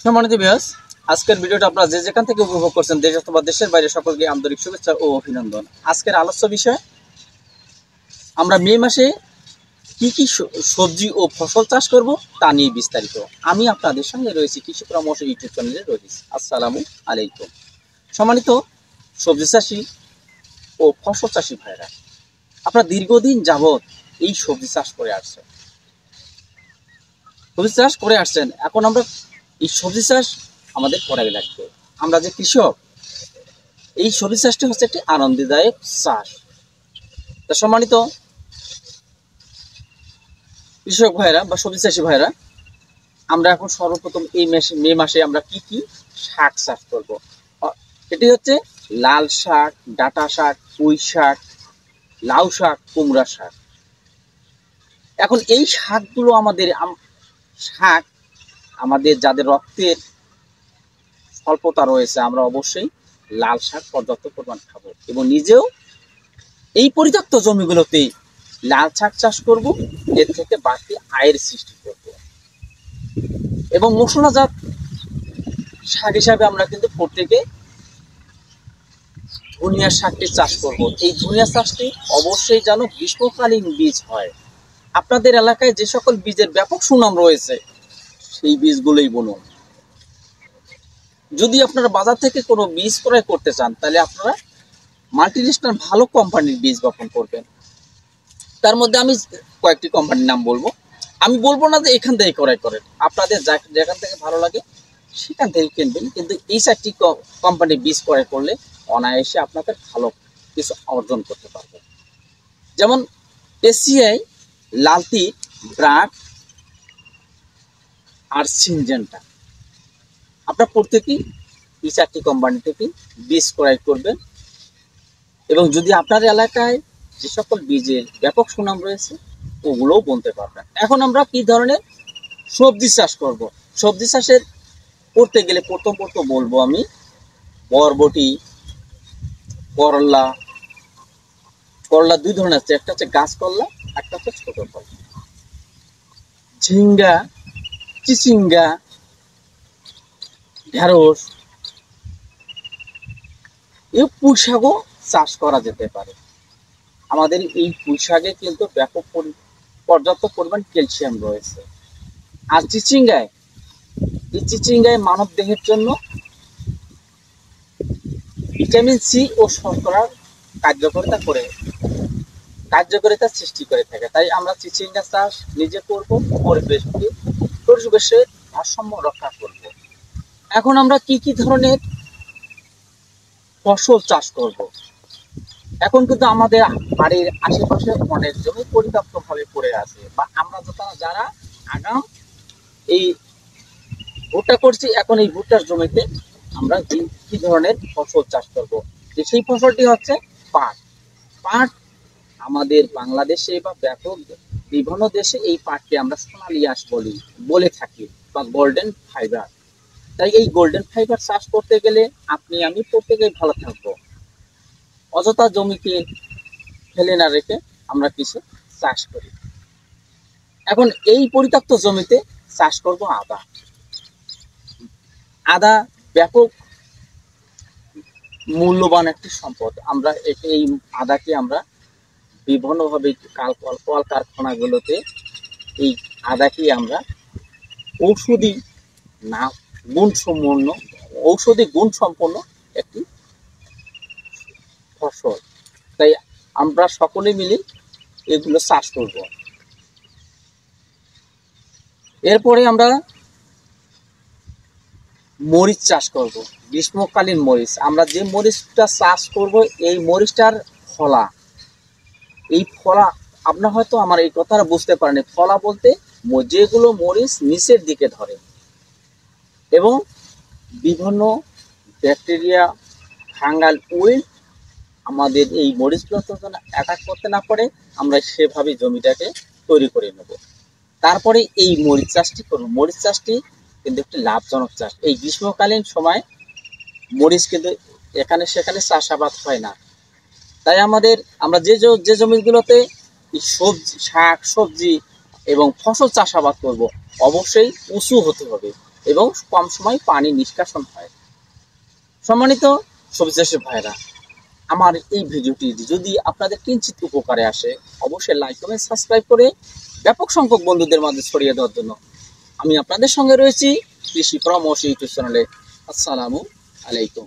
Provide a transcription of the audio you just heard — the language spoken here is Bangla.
সম্মানিত ভিউয়ার্স, আজকের ভিডিওটা আপনারা যে যেখান থেকে উপভোগ করছেন, দেশ অথবা দেশের বাইরে, সকলকে আন্তরিক শুভেচ্ছা ও অভিনন্দন। আজকের আলোচ্য বিষয়, আমরা মে মাসে কি কি সবজি ও ফসল চাষ করব তা নিয়ে বিস্তারিত। আমি আপনাদের সঙ্গে রয়েছি কৃষি পরামর্শ ইউটিউব চ্যানেলের রয়েছি। আসসালামু আলাইকুম। সম্মানিত সবজি চাষি ও ফসল চাষি ভাইরা, আপনারা দীর্ঘদিন যাবৎ এই সবজি চাষ করে আসছেন। এখন আমরা এই সবজি চাষ আমাদের করাই লাগবে। আমরা যে কৃষক, এই সবজি চাষটি হচ্ছে একটি আনন্দদায়ক চাষ। তা সম্মানিত কৃষক ভাইরা বা সবজি চাষি ভাইরা, আমরা এখন সর্বপ্রথম এই মে মাসে আমরা কি কি শাক চাষ করব। এটি হচ্ছে লাল শাক, ডাঁটা শাক, পুঁই শাক, লাউ শাক, কুমড়া শাক। এখন এই শাকগুলো আমাদের যাদের রক্তের স্বল্পতা রয়েছে, আমরা অবশ্যই লাল শাক পর্যাপ্ত পরিমাণ খাবো এবং নিজেও এই পরিত্যক্ত জমিগুলোতে লাল শাক চাষ করব। এর থেকে বাড়তি আয়ের সৃষ্টি করব এবং মশলাজাত শাক হিসাবে আমরা কিন্তু প্রত্যেকে ধনিয়া শাকটি চাষ করব। এই ধনিয়া চাষটি অবশ্যই যেন গ্রীষ্মকালীন বীজ হয়। আপনাদের এলাকায় যে সকল বীজের ব্যাপক সুনাম রয়েছে, সেই বীজগুলোই বুনুন। যদি আপনারা বাজার থেকে কোনো বীজ ক্রয় করতে চান, তাহলে আপনারা মাল্টিনেশনাল ভালো কোম্পানির বীজ বপন করবেন। তার মধ্যে আমি কয়েকটি কোম্পানির নাম বলবো। আমি বলবো না যে এখান থেকে ক্রয় করেন, আপনাদের যেখান থেকে ভালো লাগে সেখান থেকে কিনবেন, কিন্তু এই চারটি কোম্পানির বীজ ক্রয় করলে অনায়াসে আপনাদের ভালো কিছু অর্জন করতে পারবেন। যেমন এসিআই, লালতি, ব্রাক আর সিনজেন্টা। আপনারা প্রত্যেকেই এই চারটি কোম্পানি থেকে বীজ ক্রয় করবেন এবং যদি আপনার এলাকায় যে সকল বীজের ব্যাপক সুনাম রয়েছে ওগুলোও বলতে পারবেন। এখন আমরা কি ধরনের সবজি চাষ করব। সবজি চাষের করতে গেলে প্রথম বলবো আমি বরবটি, করলা দুই ধরনের আছে, একটা হচ্ছে গাছ করলা, একটা হচ্ছে ছোট করলা। ঝিঙ্গা, চিচিঙ্গা, ঢেঁড়স, এই পুঁই শাকও চাষ করা যেতে পারে। আমাদের এই পুঁই শাকে কিন্তু পর্যাপ্ত পরিমাণ ক্যালসিয়াম রয়েছে। আর চিচিঙ্গায় মানব দেহের জন্য ভিটামিন সি ও শর্করার কার্যকারিতা সৃষ্টি করে থাকে। তাই আমরা চিচিঙ্গা চাষ নিজে করব, পরিবেশের ভারসাম্য রক্ষা করব। এখন আমরা কি কি ধরনের ফসল চাষ করব। এখন কিন্তু আমাদের বাড়ির আশেপাশে অনেক জমি পরিত্যক্ত ভাবে পড়ে আছে, বা আমরা যারা আগাম এই ভুট্টা করছি, এখন এই ভুট্টার জমিতে আমরা কি ধরনের ফসল চাষ করব। সেই ফসলটি হচ্ছে পাট। আমাদের বাংলাদেশে বা ব্যাপক বিভিন্ন দেশে এই পাটকে আমরা সোনালী আঁশ বলে থাকি, বা গোল্ডেন ফাইবার। তাই এই গোল্ডেন ফাইবার চাষ করতে গেলে আপনি আমি প্রত্যেকেই ভালো থাকবো। অযথা জমিকে ফেলে না রেখে আমরা কিছু চাষ করি। এখন এই পরিত্যক্ত জমিতে চাষ করব আদা ব্যাপক মূল্যবান একটি সম্পদ। আমরা এই আদাকে আমরা বিভিন্নভাবে কলকারখানাগুলোতে এই আদাকে আমরা ঔষধি গুণ সম্পন্ন একটি ফসল। তাই আমরা সকলে মিলে এগুলো চাষ করব। এরপরে আমরা মরিচ চাষ করব, গ্রীষ্মকালীন মরিচ। আমরা যে মরিচটা চাষ করব, এই মরিচটার ফলা, আপনার হয়তো আমার এই কথাটা বুঝতে পারেনি। ফলা বলতে যেগুলো মরিচ নিচের দিকে ধরে এবং বিভিন্ন ব্যাকটেরিয়া, ফাঙ্গাল উইল আমাদের এই মরিচগুলো যেন অ্যাটাক করতে না পারে, আমরা সেভাবে জমিটাকে তৈরি করে নেব। তারপরে এই মরিচ চাষটি করব। মরিচ চাষটি কিন্তু একটি লাভজনক চাষ। এই গ্রীষ্মকালীন সময় মরিচ কিন্তু এখানে সেখানে চাষাবাদ হয় না। তাই আমরা যে জমিগুলোতে শাক সবজি এবং ফসল চাষাবাদ করব, অবশ্যই উঁচু হতে হবে। এবং কম সময় পানি নিষ্কাশন হয়। সম্মানিত সবজি চাষী ভাইরা, আমার এই ভিডিওটি যদি আপনাদের কিঞ্চিত উপকারে আসে, অবশ্যই লাইক কমেন্ট সাবস্ক্রাইব করে ব্যাপক সংখ্যক বন্ধুদের মাঝে ছড়িয়ে দেওয়ার জন্য আমি আপনাদের সঙ্গে রয়েছি কৃষি পরামর্শ ইউটিউব চ্যানেলে। আসসালামু আলাইকুম।